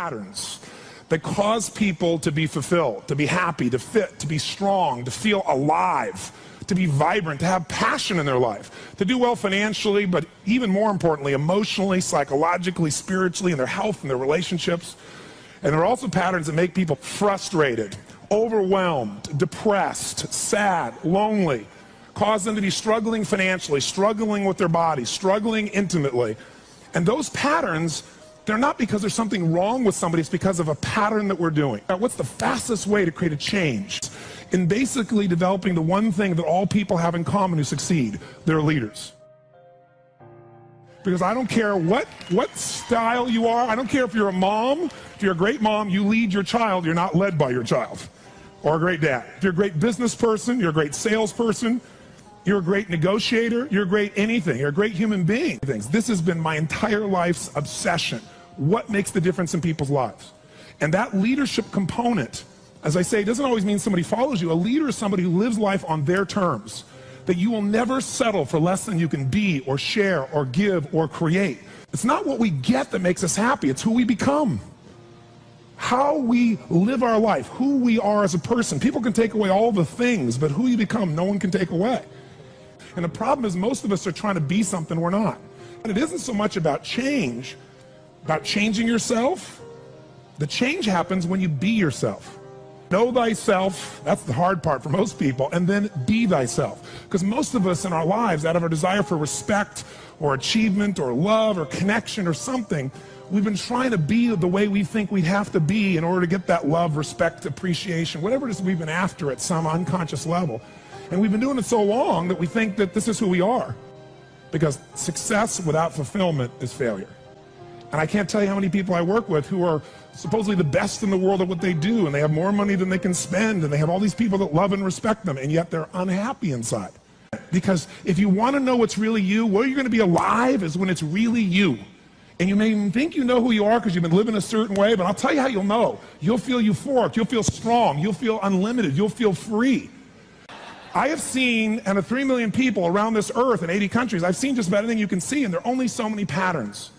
patterns that cause people to be fulfilled, to be happy, to fit, to be strong, to feel alive, to be vibrant, to have passion in their life, to do well financially, but even more importantly, emotionally, psychologically, spiritually, in their health and their relationships. And there are also patterns that make people frustrated, overwhelmed, depressed, sad, lonely, cause them to be struggling financially, struggling with their body, struggling intimately. And those patterns, they're not because there's something wrong with somebody, it's because of a pattern that we're doing. Now, what's the fastest way to create a change? In basically developing the one thing that all people have in common who succeed, they're leaders. Because I don't care what style you are, I don't care if you're a mom, if you're a great mom, you lead your child, you're not led by your child. Or a great dad. If you're a great business person, you're a great salesperson, you're a great negotiator, you're a great anything, you're a great human being. This has been my entire life's obsession. What makes the difference in people's lives? And that leadership component, as I say, it doesn't always mean somebody follows you. A leader is somebody who lives life on their terms, that you will never settle for less than you can be or share or give or create. It's not what we get that makes us happy, it's who we become. How we live our life, who we are as a person. People can take away all the things, but who you become, no one can take away. And the problem is most of us are trying to be something we're not. And it isn't so much about change, about changing yourself. The change happens when you be yourself. Know thyself, that's the hard part for most people, and then be thyself. Because most of us in our lives, out of our desire for respect or achievement or love or connection or something, we've been trying to be the way we think we have to be in order to get that love, respect, appreciation, whatever it is we've been after at some unconscious level. And we've been doing it so long that we think that this is who we are. Because success without fulfillment is failure. And I can't tell you how many people I work with who are supposedly the best in the world at what they do, and they have more money than they can spend, and they have all these people that love and respect them, and yet they're unhappy inside. Because if you want to know what's really you, where you're going to be alive is when it's really you. And you may even think you know who you are because you've been living a certain way, but I'll tell you how you'll know. You'll feel euphoric, you'll feel strong, you'll feel unlimited, you'll feel free. I have seen, out of 3 million people around this earth in 80 countries, I've seen just about anything you can see, and there are only so many patterns.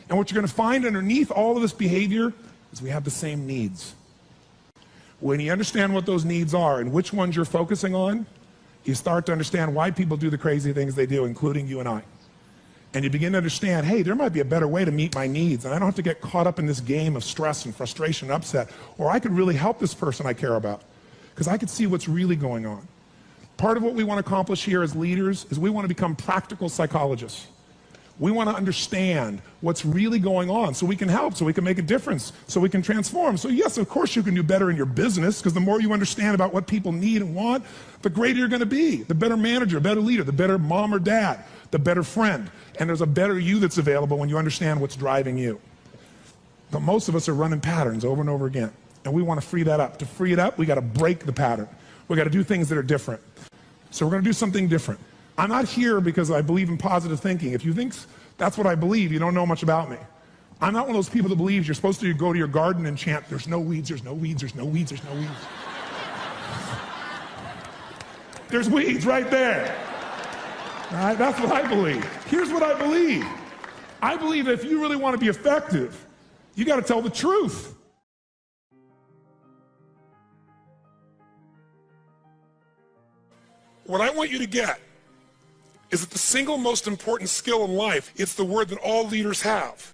And what you're going to find underneath all of this behavior is we have the same needs. When you understand what those needs are and which ones you're focusing on, you start to understand why people do the crazy things they do, including you and I. And you begin to understand, hey, there might be a better way to meet my needs, and I don't have to get caught up in this game of stress and frustration and upset, or I could really help this person I care about, because I could see what's really going on. Part of what we want to accomplish here as leaders is we want to become practical psychologists. We want to understand what's really going on so we can help, so we can make a difference, so we can transform. So yes, of course you can do better in your business, because the more you understand about what people need and want, the greater you're going to be, the better manager, better leader, the better mom or dad, the better friend. And there's a better you that's available when you understand what's driving you. But most of us are running patterns over and over again, and we want to free that up. To free it up, we got to break the pattern. We got to do things that are different. So we're going to do something different. I'm not here because I believe in positive thinking. If you think that's what I believe, you don't know much about me. I'm not one of those people that believes you're supposed to go to your garden and chant, there's no weeds, there's no weeds, there's no weeds, there's no weeds. There's weeds right there. All right, that's what I believe. Here's what I believe. I believe that if you really want to be effective, you got to tell the truth. What I want you to get is that the single most important skill in life, it's the word that all leaders have.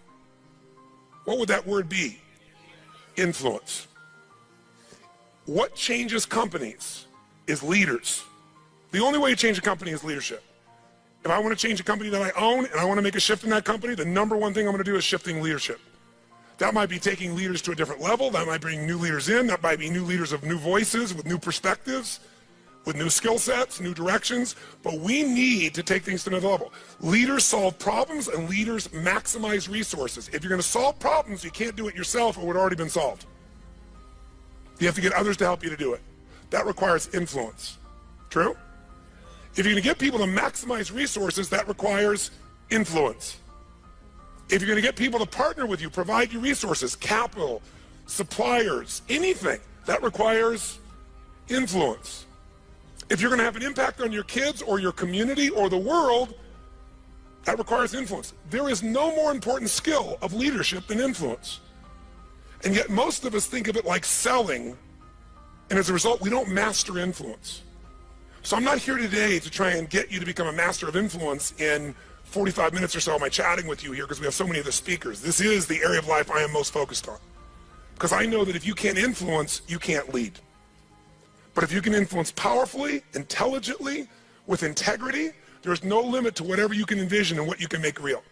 What would that word be? Influence. What changes companies is leaders. The only way to change a company is leadership. If I want to change a company that I own and I want to make a shift in that company, the number one thing I'm going to do is shifting leadership. That might be taking leaders to a different level. That might bring new leaders in. That might be new leaders of new voices with new perspectives, with new skill sets, new directions, but we need to take things to another level. Leaders solve problems and leaders maximize resources. If you're going to solve problems, you can't do it yourself or it would have already been solved. You have to get others to help you to do it. That requires influence. True? If you're going to get people to maximize resources, that requires influence. If you're going to get people to partner with you, provide you resources, capital, suppliers, anything, that requires influence. If you're going to have an impact on your kids or your community or the world, that requires influence. There is no more important skill of leadership than influence. And yet most of us think of it like selling, and as a result, we don't master influence. So I'm not here today to try and get you to become a master of influence in 45 minutes or so of my chatting with you here, because we have so many of the speakers. This is the area of life I am most focused on. Because I know that if you can't influence, you can't lead. But if you can influence powerfully, intelligently, with integrity, there's no limit to whatever you can envision and what you can make real.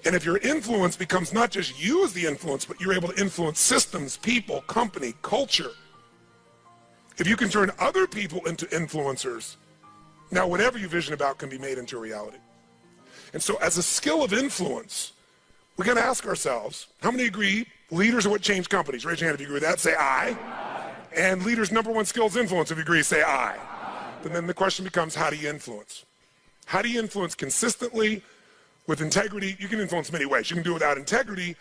And if your influence becomes not just you as the influence, but you're able to influence systems, people, company, culture. If you can turn other people into influencers, now whatever you vision about can be made into a reality. And so as a skill of influence, we got to ask ourselves, how many agree leaders are what change companies? Raise your hand if you agree with that. Say aye. And leaders' number one skill is influence. If you agree, say aye. And then the question becomes, how do you influence? How do you influence consistently with integrity? You can influence many ways. You can do it without integrity.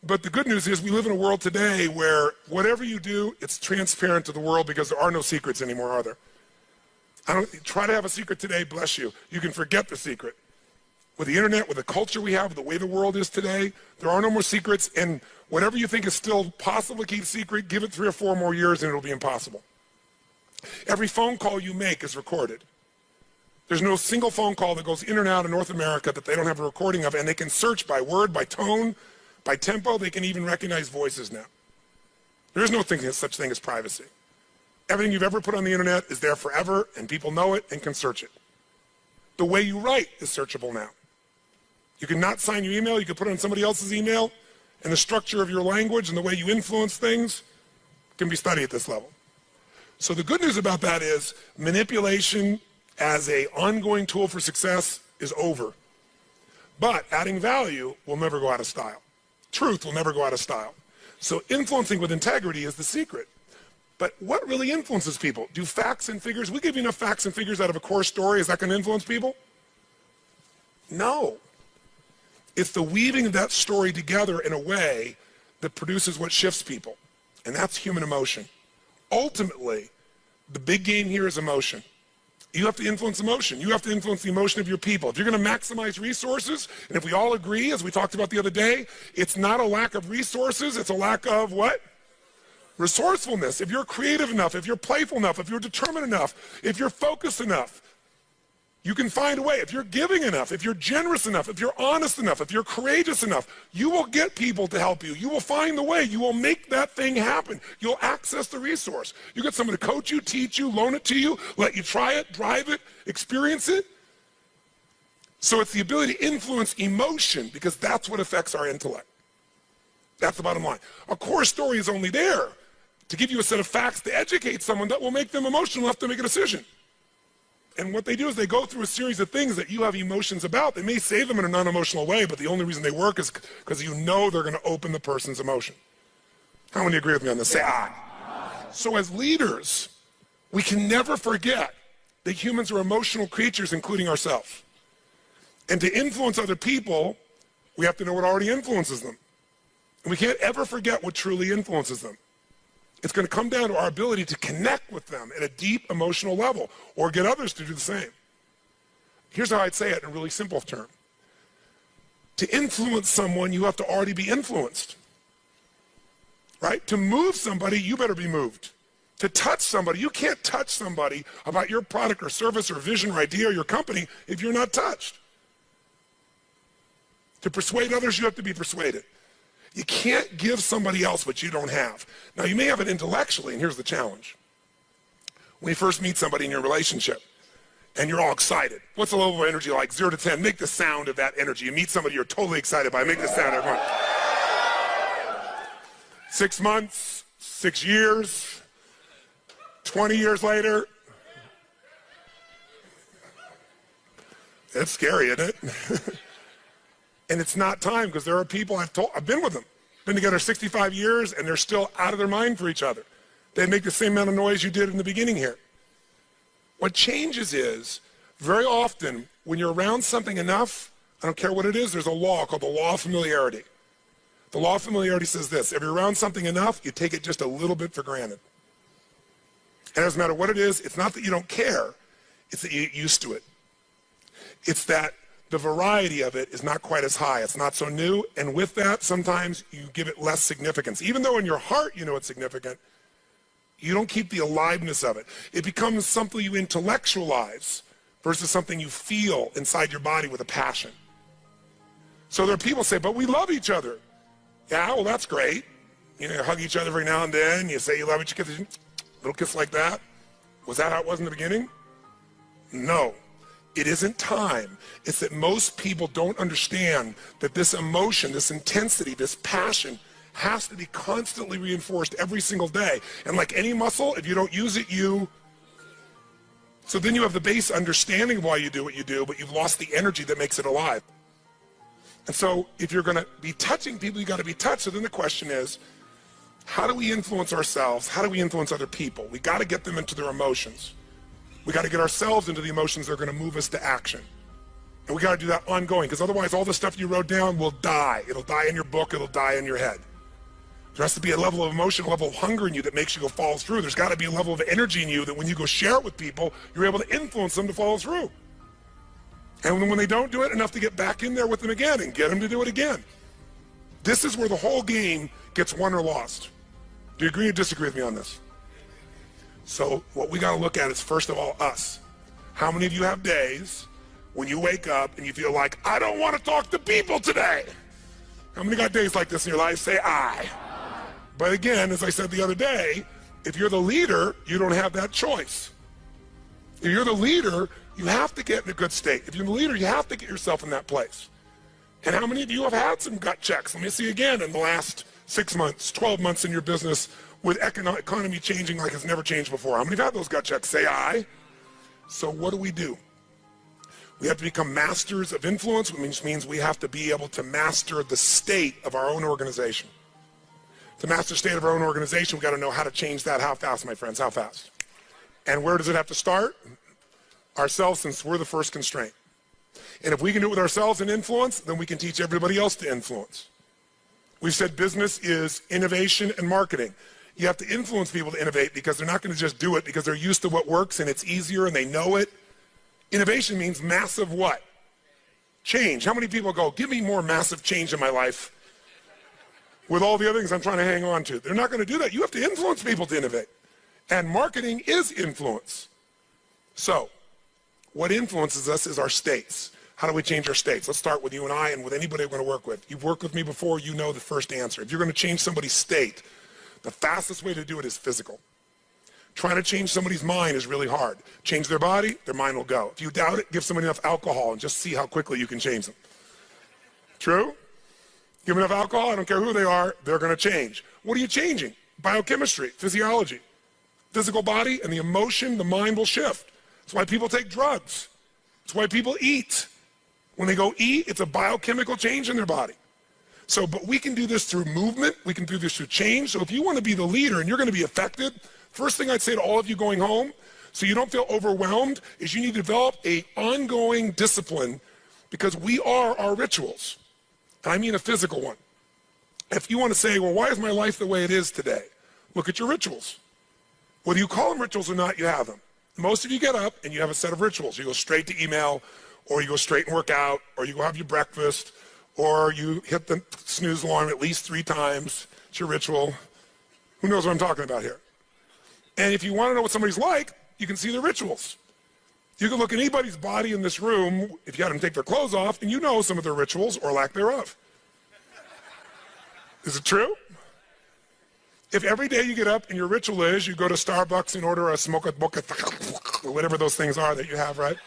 But the good news is we live in a world today where whatever you do, it's transparent to the world because there are no secrets anymore, are there? Try to have a secret today, bless you. You can forget the secret. With the internet, with the culture we have, the way the world is today, there are no more secrets. And whatever you think is still possible to keep secret, give it 3 or 4 more years and it'll be impossible. Every phone call you make is recorded. There's no single phone call that goes in and out of North America that they don't have a recording of, and they can search by word, by tone, by tempo. They can even recognize voices now. There is no such thing as privacy. Everything you've ever put on the internet is there forever, and people know it and can search it. The way you write is searchable now. You can not sign your email, you can put it on somebody else's email, and the structure of your language and the way you influence things can be studied at this level. So the good news about that is manipulation as an ongoing tool for success is over. But adding value will never go out of style. Truth will never go out of style. So influencing with integrity is the secret. But what really influences people? Do facts and figures, we give you enough facts and figures out of a core story, is that going to influence people? No. It's the weaving of that story together in a way that produces what shifts people. And that's human emotion. Ultimately, the big game here is emotion. You have to influence emotion. You have to influence the emotion of your people. If you're going to maximize resources, and if we all agree, as we talked about the other day, it's not a lack of resources, it's a lack of what? Resourcefulness. If you're creative enough, if you're playful enough, if you're determined enough, if you're focused enough, you can find a way. If you're giving enough, if you're generous enough, if you're honest enough, if you're courageous enough, you will get people to help you. You will find the way. You will make that thing happen. You'll access the resource. You get someone to coach you, teach you, loan it to you, let you try it, drive it, experience it. So it's the ability to influence emotion, because that's what affects our intellect. That's the bottom line. A core story is only there to give you a set of facts to educate someone that will make them emotional enough to make a decision. And what they do is they go through a series of things that you have emotions about. They may say them in a non-emotional way, but the only reason they work is because you know they're going to open the person's emotion. How many agree with me on this? Say aye. So as leaders, we can never forget that humans are emotional creatures, including ourselves. And to influence other people, we have to know what already influences them. And we can't ever forget what truly influences them. It's going to come down to our ability to connect with them at a deep emotional level, or get others to do the same. Here's how I'd say it in a really simple term. To influence someone, you have to already be influenced. Right? To move somebody, you better be moved. To touch somebody, you can't touch somebody about your product or service or vision or idea or your company if you're not touched. To persuade others, you have to be persuaded. You can't give somebody else what you don't have. Now, you may have it intellectually, and here's the challenge. When you first meet somebody in your relationship, and you're all excited, what's the level of energy like? 0 to 10, make the sound of that energy. You meet somebody you're totally excited by, make the sound, everyone. 6 months, 6 years, 20 years later. It's scary, isn't it? And it's not time, because there are people I've been with them, been together 65 years, and they're still out of their mind for each other. They make the same amount of noise you did in the beginning here. What changes is, very often, when you're around something enough, I don't care what it is, there's a law called the law of familiarity. The law of familiarity says this: if you're around something enough, you take it just a little bit for granted. And it doesn't matter what it is, it's not that you don't care, it's that you get used to it. It's that the variety of it is not quite as high. It's not so new. And with that, sometimes you give it less significance. Even though in your heart you know it's significant, you don't keep the aliveness of it. It becomes something you intellectualize versus something you feel inside your body with a passion. So there are people who say, but we love each other. Yeah, well, that's great. You know, you hug each other every now and then. You say you love each other. Little kiss like that. Was that how it was in the beginning? No. It isn't time. It's that most people don't understand that this emotion, this intensity, this passion has to be constantly reinforced every single day. And like any muscle, if you don't use it, so then you have the base understanding of why you do what you do, but you've lost the energy that makes it alive. And so if you're going to be touching people, you got to be touched. So then the question is, how do we influence ourselves? How do we influence other people? We got to get them into their emotions. We got to get ourselves into the emotions that are going to move us to action. And we got to do that ongoing, because otherwise all the stuff you wrote down will die. It'll die in your book. It'll die in your head. There has to be a level of emotion, a level of hunger in you that makes you go follow through. There's got to be a level of energy in you that when you go share it with people, you're able to influence them to follow through. And when they don't do it, enough to get back in there with them again and get them to do it again. This is where the whole game gets won or lost. Do you agree or disagree with me on this? So what we got to look at is, first of all, us. How many of you have days when you wake up and you feel like, I don't want to talk to people today? How many got days like this in your life? Say I. But again, as I said the other day, if you're the leader, you don't have that choice. If you're the leader, you have to get in a good state. If you're the leader, you have to get yourself in that place. And how many of you have had some gut checks? Let me see again in the last 6 months, 12 months in your business with economy changing like it's never changed before. How many have had those gut checks? Say I. So what do? We have to become masters of influence, which means we have to be able to master the state of our own organization. To master the state of our own organization, we've got to know how to change that. How fast, my friends? How fast? And where does it have to start? Ourselves, since we're the first constraint. And if we can do it with ourselves and influence, then we can teach everybody else to influence. We've said business is innovation and marketing. You have to influence people to innovate, because they're not going to just do it because they're used to what works and it's easier and they know it. Innovation means massive what? Change. How many people go, give me more massive change in my life with all the other things I'm trying to hang on to? They're not going to do that. You have to influence people to innovate. And marketing is influence. So what influences us is our states. How do we change our states? Let's start with you and I and with anybody we're going to work with. You've worked with me before, you know the first answer. If you're going to change somebody's state, the fastest way to do it is physical. Trying to change somebody's mind is really hard. Change their body, their mind will go. If you doubt it, give somebody enough alcohol and just see how quickly you can change them. True? Give them enough alcohol, I don't care who they are, they're going to change. What are you changing? Biochemistry, physiology. Physical body and the emotion, the mind will shift. That's why people take drugs. That's why people eat. When they go eat, it's a biochemical change in their body. So, but we can do this through movement. We can do this through change. So if you want to be the leader and you're going to be affected, first thing I'd say to all of you going home, so you don't feel overwhelmed, is you need to develop an ongoing discipline, because we are our rituals. And I mean a physical one. If you want to say, well, why is my life the way it is today? Look at your rituals. Whether you call them rituals or not, you have them. Most of you get up and you have a set of rituals. You go straight to email, or you go straight and work out, or you go have your breakfast, or you hit the snooze alarm at least 3 times. It's your ritual. Who knows what I'm talking about here? And if you want to know what somebody's like, you can see their rituals. You can look at anybody's body in this room, if you had them take their clothes off, and you know some of their rituals or lack thereof. Is it true? If every day you get up and your ritual is you go to Starbucks and order a smoke boca, whatever those things are that you have, right?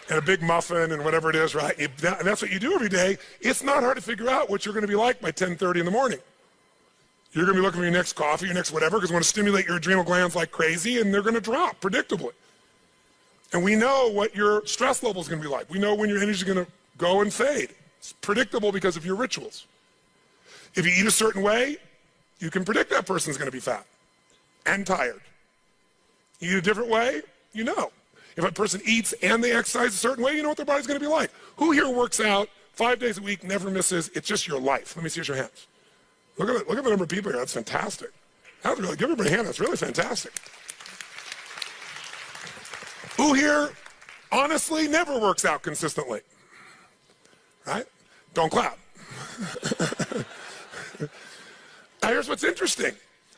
And a big muffin and whatever it is, right? And that's what you do every day. It's not hard to figure out what you're going to be like by 10:30 in the morning. You're going to be looking for your next coffee, your next whatever, because we want to stimulate your adrenal glands like crazy, and they're going to drop predictably. And we know what your stress level is going to be like. We know when your energy is going to go and fade. It's predictable because of your rituals. If you eat a certain way, you can predict that person's going to be fat and tired. You eat a different way, you know. If a person eats and they exercise a certain way, you know what their body's going to be like. Who here works out 5 days a week, never misses? It's just your life. Let me see your hands. Look at the number of people here. That's fantastic. That's really, give everybody a hand. That's really fantastic. Who here honestly never works out consistently, right? Don't clap. Now here's what's interesting.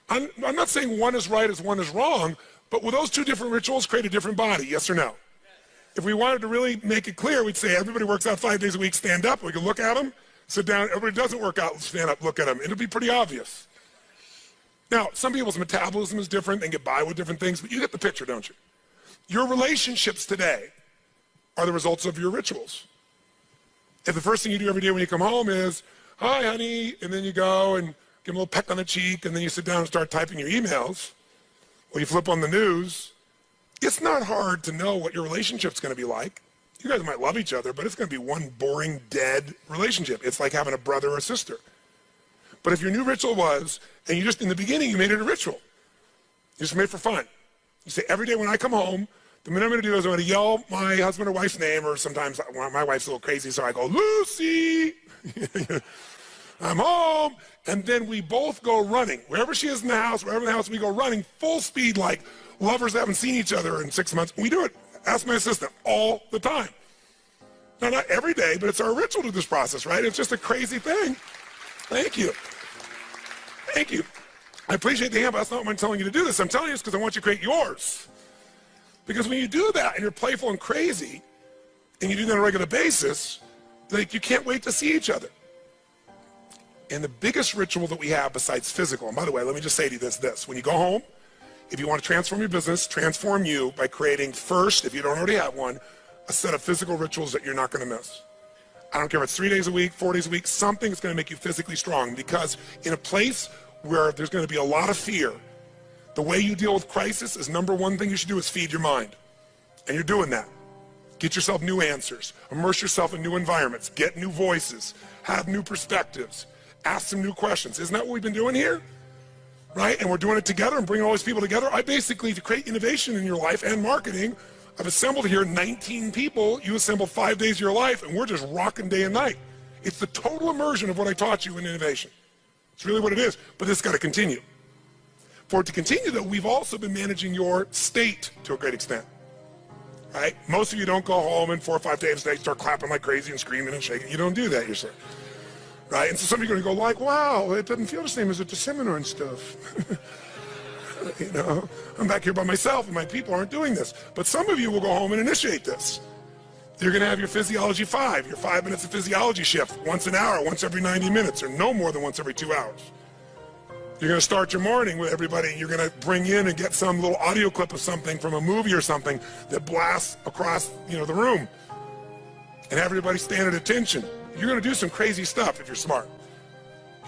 I'm not saying one is right as one is wrong, but will those two different rituals create a different body, yes or no? If we wanted to really make it clear, we'd say everybody works out 5 days a week, stand up, we can look at them, sit down, everybody doesn't work out, stand up, look at them. It'll be pretty obvious. Now, some people's metabolism is different, they get by with different things, but you get the picture, don't you? Your relationships today are the results of your rituals. If the first thing you do every day when you come home is, hi, honey, and then you go and give them a little peck on the cheek, and then you sit down and start typing your emails, or you flip on the news, it's not hard to know what your relationship's going to be like. You guys might love each other, but it's going to be one boring, dead relationship. It's like having a brother or sister. But if your new ritual was, and you just, in the beginning, you made it a ritual. You just made it for fun. You say, every day when I come home, the minute I'm going to do is I'm going to yell my husband or wife's name, or sometimes my wife's a little crazy, so I go, Lucy! I'm home, and then we both go running. Wherever she is in the house, wherever in the house, we go running full speed like lovers that haven't seen each other in 6 months. We do it, ask my assistant, all the time. Now, not every day, but it's our ritual to this process, right? It's just a crazy thing. Thank you. Thank you. I appreciate the hand, but that's not why I'm telling you to do this. I'm telling you this because I want you to create yours. Because when you do that and you're playful and crazy, and you do that on a regular basis, like you can't wait to see each other. And the biggest ritual that we have besides physical, and by the way, let me just say to you this. When you go home, if you want to transform your business, transform you by creating first, if you don't already have one, a set of physical rituals that you're not going to miss. I don't care if it's 3 days a week, 4 days a week, something that's going to make you physically strong, because in a place where there's going to be a lot of fear, the way you deal with crisis is number one thing you should do is feed your mind. And you're doing that. Get yourself new answers. Immerse yourself in new environments. Get new voices. Have new perspectives. Ask some new questions. Isn't that what we've been doing here? Right? And we're doing it together and bringing all these people together. I basically, to create innovation in your life and marketing, I've assembled here 19 people. You assemble 5 days of your life, and we're just rocking day and night. It's the total immersion of what I taught you in innovation. It's really what it is, but this has got to continue. For it to continue, though, we've also been managing your state to a great extent. Right? Most of you don't go home in 4 or 5 days and start clapping like crazy and screaming and shaking. You don't do that yourself. Right? And so some of you are going to go like, wow, it doesn't feel the same as at the seminar and stuff. You know, I'm back here by myself and my people aren't doing this. But some of you will go home and initiate this. You're going to have your Physiology 5, your 5 minutes of physiology shift, once an hour, once every 90 minutes, or no more than once every 2 hours. You're going to start your morning with everybody. You're going to bring in and get some little audio clip of something from a movie or something that blasts across, the room, and have everybody stand at attention. You're going to do some crazy stuff if you're smart.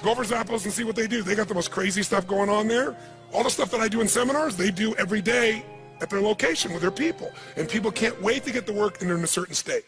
Go over Zappos and see what they do. They got the most crazy stuff going on there. All the stuff that I do in seminars, they do every day at their location with their people. And people can't wait to get to work and they're in a certain state.